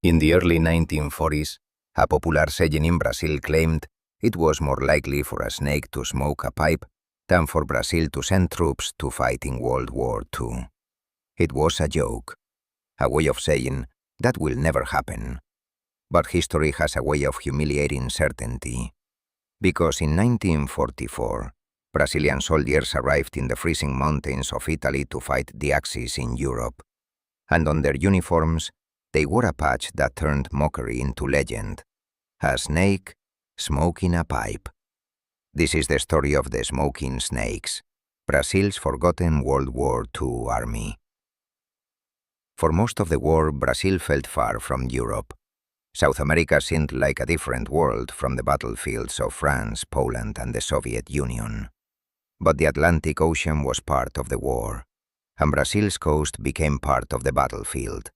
In the early 1940s, a popular saying in Brazil claimed it was more likely for a snake to smoke a pipe than for Brazil to send troops to fight in World War II. It was a joke, a way of saying that will never happen. But history has a way of humiliating certainty, because in 1944, Brazilian soldiers arrived in the freezing mountains of Italy to fight the Axis in Europe, and on their uniforms, they wore a patch that turned mockery into legend: a snake smoking a pipe. This is the story of the smoking snakes, Brazil's forgotten World War II army. For most of the war, Brazil felt far from Europe. South America seemed like a different world from the battlefields of France, Poland, and the Soviet Union. But the Atlantic Ocean was part of the war, and Brazil's coast became part of the battlefield.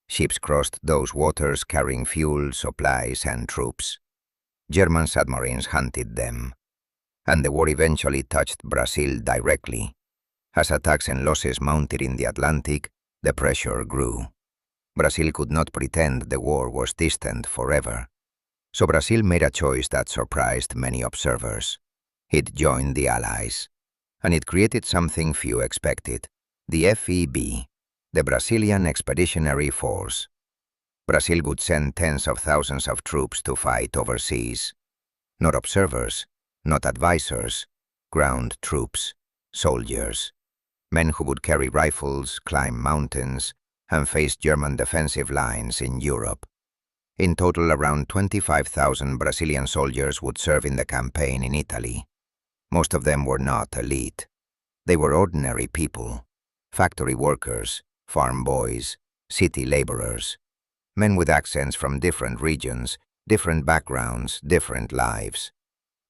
Ships crossed those waters carrying fuel, supplies, and troops. German submarines hunted them, and the war eventually touched Brazil directly. As attacks and losses mounted in the Atlantic, the pressure grew. Brazil could not pretend the war was distant forever. So Brazil made a choice that surprised many observers. It joined the Allies, and it created something few expected: the FEB, the Brazilian Expeditionary Force. Brazil would send tens of thousands of troops to fight overseas. Not observers, not advisors, ground troops, soldiers. Men who would carry rifles, climb mountains, and face German defensive lines in Europe. In total, around 25,000 Brazilian soldiers would serve in the campaign in Italy. Most of them were not elite. They were ordinary people: factory workers, farm boys, city laborers, men with accents from different regions, different backgrounds, different lives.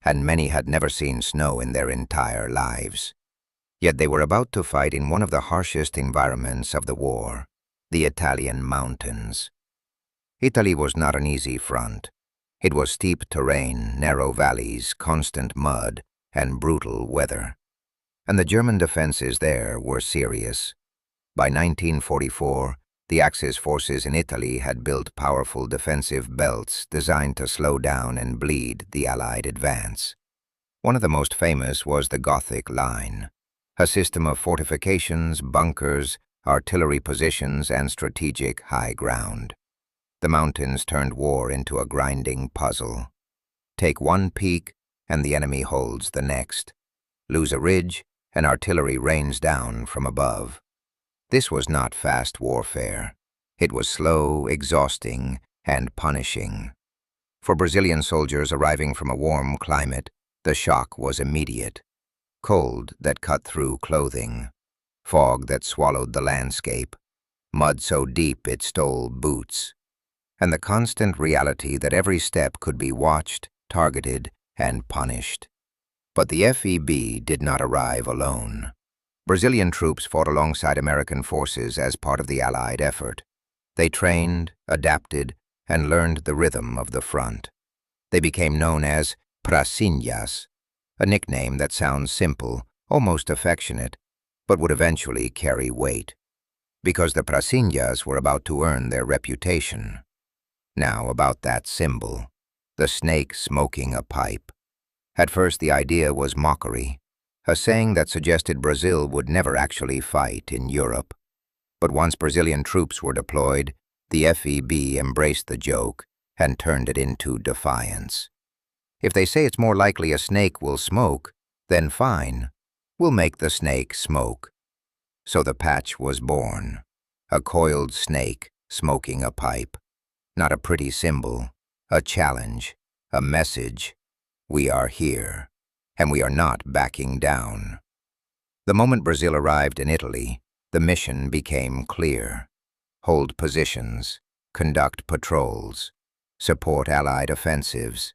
And many had never seen snow in their entire lives. Yet they were about to fight in one of the harshest environments of the war: the Italian mountains. Italy was not an easy front. It was steep terrain, narrow valleys, constant mud, and brutal weather. And the German defenses there were serious. By 1944, the Axis forces in Italy had built powerful defensive belts designed to slow down and bleed the Allied advance. One of the most famous was the Gothic Line, a system of fortifications, bunkers, artillery positions, and strategic high ground. The mountains turned war into a grinding puzzle. Take one peak, and the enemy holds the next. Lose a ridge, and artillery rains down from above. This was not fast warfare. It was slow, exhausting, and punishing. For Brazilian soldiers arriving from a warm climate, the shock was immediate. Cold that cut through clothing, fog that swallowed the landscape, mud so deep it stole boots, and the constant reality that every step could be watched, targeted, and punished. But the FEB did not arrive alone. Brazilian troops fought alongside American forces as part of the Allied effort. They trained, adapted, and learned the rhythm of the front. They became known as pracinhas, a nickname that sounds simple, almost affectionate, but would eventually carry weight, because the pracinhas were about to earn their reputation. Now about that symbol, the snake smoking a pipe. At first the idea was mockery, a saying that suggested Brazil would never actually fight in Europe. But once Brazilian troops were deployed, the FEB embraced the joke and turned it into defiance. If they say it's more likely a snake will smoke, then fine, we'll make the snake smoke. So the patch was born, a coiled snake smoking a pipe. Not a pretty symbol, a challenge, a message. We are here, and we are not backing down. The moment Brazil arrived in Italy, the mission became clear: hold positions, conduct patrols, support Allied offensives,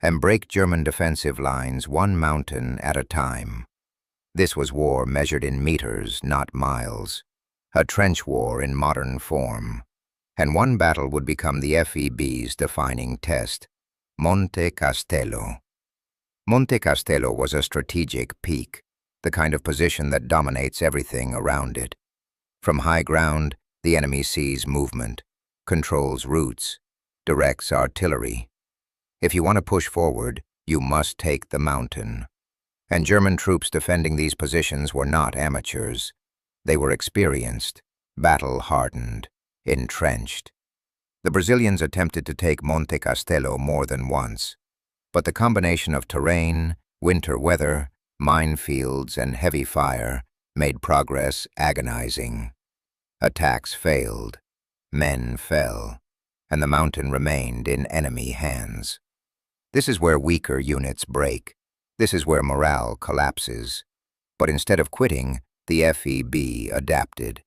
and break German defensive lines one mountain at a time. This was war measured in meters, not miles, a trench war in modern form. And one battle would become the FEB's defining test: Monte Castello. Monte Castello was a strategic peak, the kind of position that dominates everything around it. From high ground, the enemy sees movement. controls routes, directs artillery. If you want to push forward, you must take the mountain. And German troops defending these positions were not amateurs. They were experienced, battle-hardened, entrenched. The Brazilians attempted to take Monte Castello more than once, but the combination of terrain, winter weather, minefields, and heavy fire made progress agonizing. Attacks failed, men fell, and the mountain remained in enemy hands. This is where weaker units break. This is where morale collapses. But instead of quitting, the FEB adapted.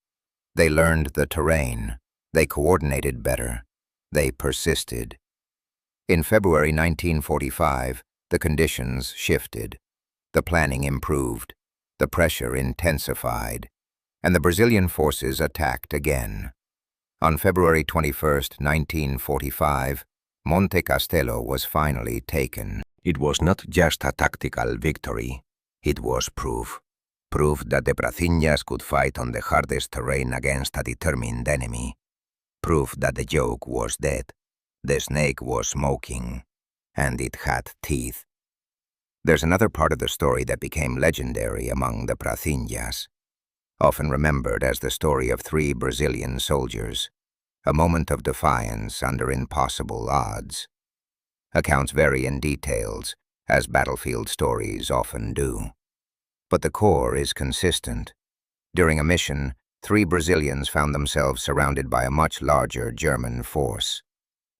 They learned the terrain. They coordinated better. They persisted. In February 1945, the conditions shifted. The planning improved. The pressure intensified. And the Brazilian forces attacked again. On February 21, 1945, Monte Castello was finally taken. It was not just a tactical victory. It was proof. Proof that the Brasileñas could fight on the hardest terrain against a determined enemy. Proof that the joke was dead. The snake was smoking. And it had teeth. There's another part of the story that became legendary among the Brasileñas, often remembered as the story of 3 Brazilian soldiers, a moment of defiance under impossible odds. Accounts vary in details, as battlefield stories often do. But the core is consistent. During a mission, 3 Brazilians found themselves surrounded by a much larger German force.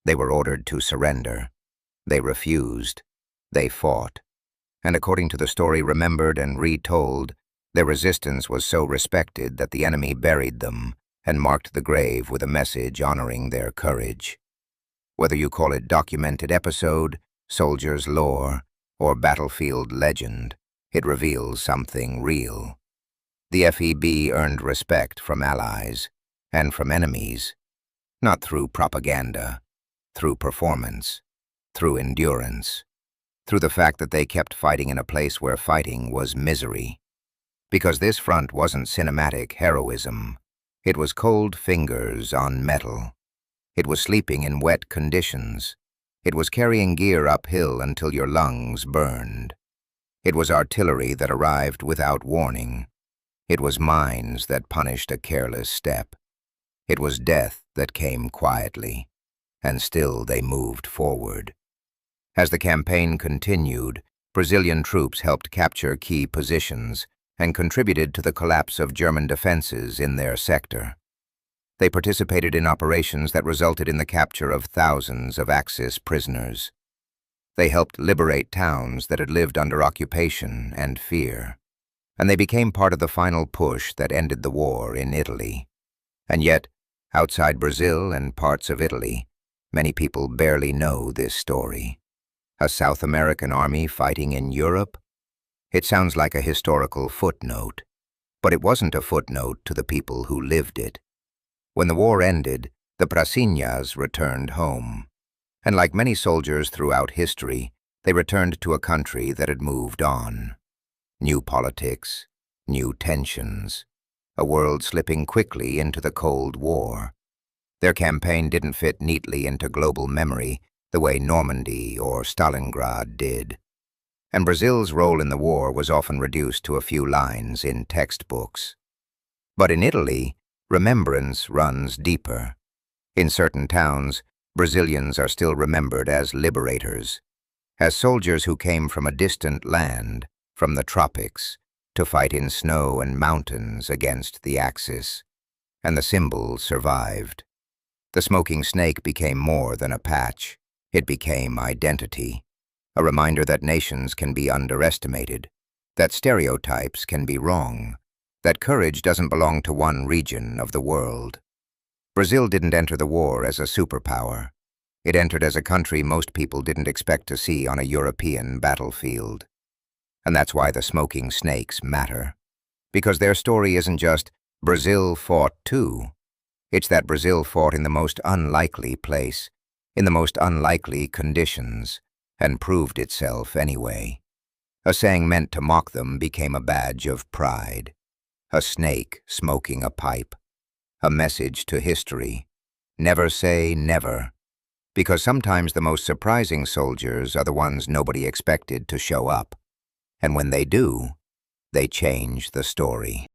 They were ordered to surrender. They refused. They fought. And according to the story remembered and retold, their resistance was so respected that the enemy buried them and marked the grave with a message honoring their courage. Whether you call it documented episode, soldier's lore, or battlefield legend, it reveals something real. The FEB earned respect from allies and from enemies, not through propaganda, through performance, through endurance, through the fact that they kept fighting in a place where fighting was misery. Because this front wasn't cinematic heroism. It was cold fingers on metal. It was sleeping in wet conditions. It was carrying gear uphill until your lungs burned. It was artillery that arrived without warning. It was mines that punished a careless step. It was death that came quietly, and still they moved forward. As the campaign continued, Brazilian troops helped capture key positions and contributed to the collapse of German defenses in their sector. They participated in operations that resulted in the capture of thousands of Axis prisoners. They helped liberate towns that had lived under occupation and fear. And they became part of the final push that ended the war in Italy. And yet, outside Brazil and parts of Italy, many people barely know this story. A South American army fighting in Europe? It sounds like a historical footnote, but it wasn't a footnote to the people who lived it. When the war ended, the Brasileñas returned home. And like many soldiers throughout history, they returned to a country that had moved on. New politics, new tensions, a world slipping quickly into the Cold War. Their campaign didn't fit neatly into global memory the way Normandy or Stalingrad did. And Brazil's role in the war was often reduced to a few lines in textbooks. But in Italy, remembrance runs deeper. In certain towns, Brazilians are still remembered as liberators, as soldiers who came from a distant land, from the tropics, to fight in snow and mountains against the Axis. And the symbol survived. The smoking snake became more than a patch. It became identity. A reminder that nations can be underestimated, that stereotypes can be wrong, that courage doesn't belong to one region of the world. Brazil didn't enter the war as a superpower. It entered as a country most people didn't expect to see on a European battlefield. And that's why the smoking snakes matter. Because their story isn't just, Brazil fought too. It's that Brazil fought in the most unlikely place, in the most unlikely conditions, and proved itself anyway. A saying meant to mock them became a badge of pride. A snake smoking a pipe. A message to history. Never say never, because sometimes the most surprising soldiers are the ones nobody expected to show up. And when they do, they change the story.